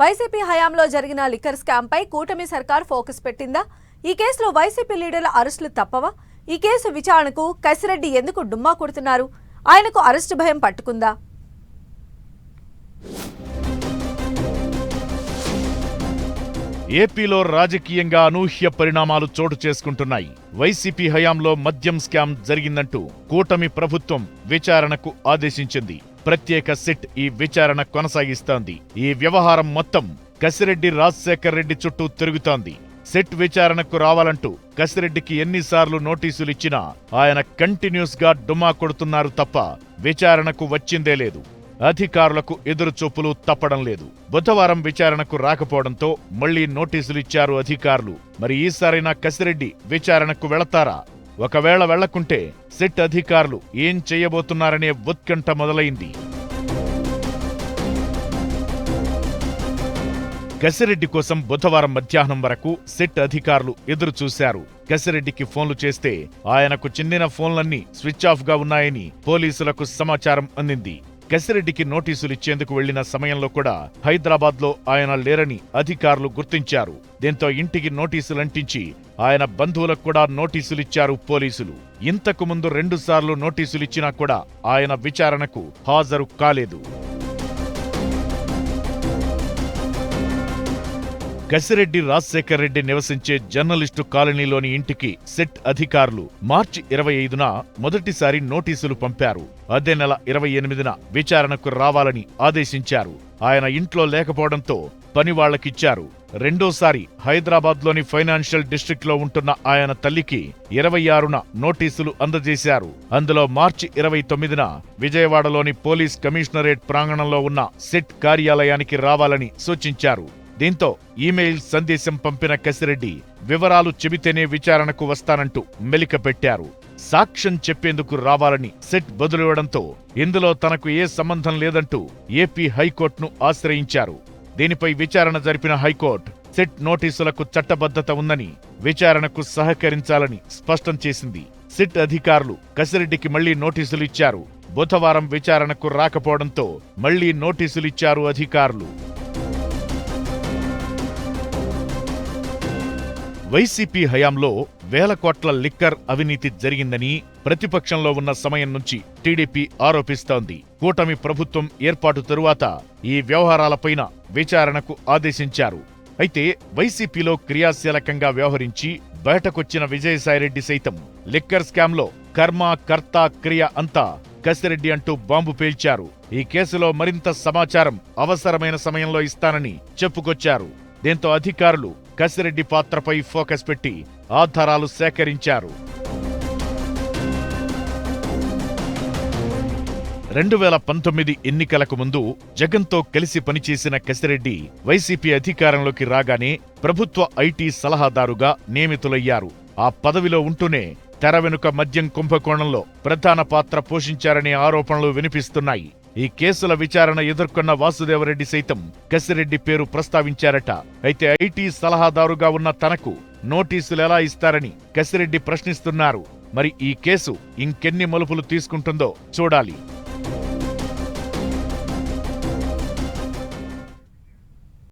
YCP హయాంలో జరిగిన liquor scam పై కూటమి సర్కార్ ఫోకస్ పెట్టిందా? ఈ కేసులో వైసీపీ లీడర్ల అరెస్టులు తప్పవా? ఈ కేసు విచారణకు కసిరెడ్డి ఎందుకు డుమ్మా కొడుతున్నారు? ఆయనకు అరెస్టు భయం పట్టుకుందా? ఏపీలో రాజకీయంగా అనూహ్య పరిణామాలు చోటు చేసుకుంటున్నాయి. వైసీపీ హయాంలో మద్యం స్కామ్ జరిగిందంటూ కూటమి ప్రభుత్వం విచారణకు ఆదేశించింది. ప్రత్యేక సిట్ ఈ విచారణ కొనసాగిస్తోంది. ఈ వ్యవహారం మొత్తం కసిరెడ్డి రాజశేఖర్ రెడ్డి చుట్టూ తిరుగుతోంది. సిట్ విచారణకు రావాలంటూ కసిరెడ్డికి ఎన్నిసార్లు నోటీసులిచ్చినా ఆయన కంటిన్యూస్ గా డుమ్మా కొడుతున్నారు తప్ప విచారణకు వచ్చిందే లేదు. అధికారులకు ఎదురుచూపులు తప్పడం లేదు. బుధవారం విచారణకు రాకపోవడంతో మళ్లీ నోటీసులిచ్చారు అధికారులు. మరి ఈసారైనా కసిరెడ్డి విచారణకు వెళతారా? ఒకవేళ వెళ్లకుంటే సిట్ అధికారులు ఏం చేయబోతున్నారనే ఉత్కంఠ మొదలైంది. కసిరెడ్డి కోసం బుధవారం మధ్యాహ్నం వరకు సిట్ అధికారులు ఎదురుచూశారు. కసిరెడ్డికి ఫోన్లు చేస్తే ఆయనకు చెందిన ఫోన్లన్నీ స్విచ్ ఆఫ్ గా ఉన్నాయని పోలీసులకు సమాచారం అందింది. కసిరెడ్డికి నోటీసులిచ్చేందుకు వెళ్లిన సమయంలో కూడా హైదరాబాద్ లో ఆయన లేరని అధికారులు గుర్తించారు. దీంతో ఇంటికి నోటీసులంటించి ఆయన బంధువులకు కూడా నోటీసులిచ్చారు పోలీసులు. ఇంతకు ముందు 2 సార్లు నోటీసులిచ్చినా కూడా ఆయన విచారణకు హాజరు కాలేదు. కసిరెడ్డి రాజశేఖర్ రెడ్డి నివసించే జర్నలిస్టు కాలనీలోని ఇంటికి సిట్ అధికారులు మార్చి 25న మొదటిసారి నోటీసులు పంపారు. అదే నెల 28న విచారణకు రావాలని ఆదేశించారు. ఆయన ఇంట్లో లేకపోవడంతో పనివాళ్లకిచ్చారు. రెండోసారి హైదరాబాద్లోని ఫైనాన్షియల్ డిస్ట్రిక్ట్లో ఉంటున్న ఆయన తల్లికి 26న నోటీసులు అందజేశారు. అందులో మార్చి 29న విజయవాడలోని పోలీస్ కమిషనరేట్ ప్రాంగణంలో ఉన్న సిట్ కార్యాలయానికి రావాలని సూచించారు. దీంతో ఈమెయిల్ సందేశం పంపిన కసిరెడ్డి వివరాలు చెబితేనే విచారణకు వస్తానంటూ మెలిక పెట్టారు. సాక్ష్యం చెప్పేందుకు రావాలని సిట్ బదులివ్వడంతో ఇందులో తనకు ఏ సంబంధం లేదంటూ ఏపీ హైకోర్టును ఆశ్రయించారు. దీనిపై విచారణ జరిపిన హైకోర్టు సిట్ నోటీసులకు చట్టబద్ధత ఉందని, విచారణకు సహకరించాలని స్పష్టం చేసింది. సిట్ అధికారులు కసిరెడ్డికి మళ్లీ నోటీసులు ఇచ్చారు. బుధవారం విచారణకు రాకపోవడంతో మళ్లీ నోటీసులిచ్చారు అధికారులు. వైసీపీ హయాంలో వేల కోట్ల లిక్కర్ అవినీతి జరిగిందని ప్రతిపక్షంలో ఉన్న సమయం నుంచి టీడీపీ ఆరోపిస్తోంది. కూటమి ప్రభుత్వం ఏర్పాటు తరువాత ఈ వ్యవహారాలపైన విచారణకు ఆదేశించారు. అయితే వైసీపీలో క్రియాశీలకంగా వ్యవహరించి బయటకొచ్చిన విజయసాయిరెడ్డి సైతం లిక్కర్ స్కామ్లో కర్మ కర్త క్రియ అంతా కసిరెడ్డి అంటూ బాంబు పేల్చారు. ఈ కేసులో మరింత సమాచారం అవసరమైన సమయంలో ఇస్తానని చెప్పుకొచ్చారు. దీంతో అధికారులు కసిరెడ్డి పాత్రపై ఫోకస్ పెట్టి ఆధారాలు సేకరించారు. 2019 ఎన్నికలకు ముందు జగన్తో కలిసి పనిచేసిన కసిరెడ్డి వైసీపీ అధికారంలోకి రాగానే ప్రభుత్వ ఐటీ సలహాదారుగా నియమితులయ్యారు. ఆ పదవిలో ఉంటూనే తెర వెనుక మద్యం కుంభకోణంలో ప్రధాన పాత్ర పోషించారనే ఆరోపణలు వినిపిస్తున్నాయి. ఈ కేసుల విచారణ ఎదుర్కొన్న వాసుదేవరెడ్డి సైతం కసిరెడ్డి పేరు ప్రస్తావించారట. అయితే ఐటీ సలహాదారుగా ఉన్న తనకు నోటీసులెలా ఇస్తారని కసిరెడ్డి ప్రశ్నిస్తున్నారు. మరి ఈ కేసు ఇంకెన్ని మలుపులు తీసుకుంటుందో చూడాలి.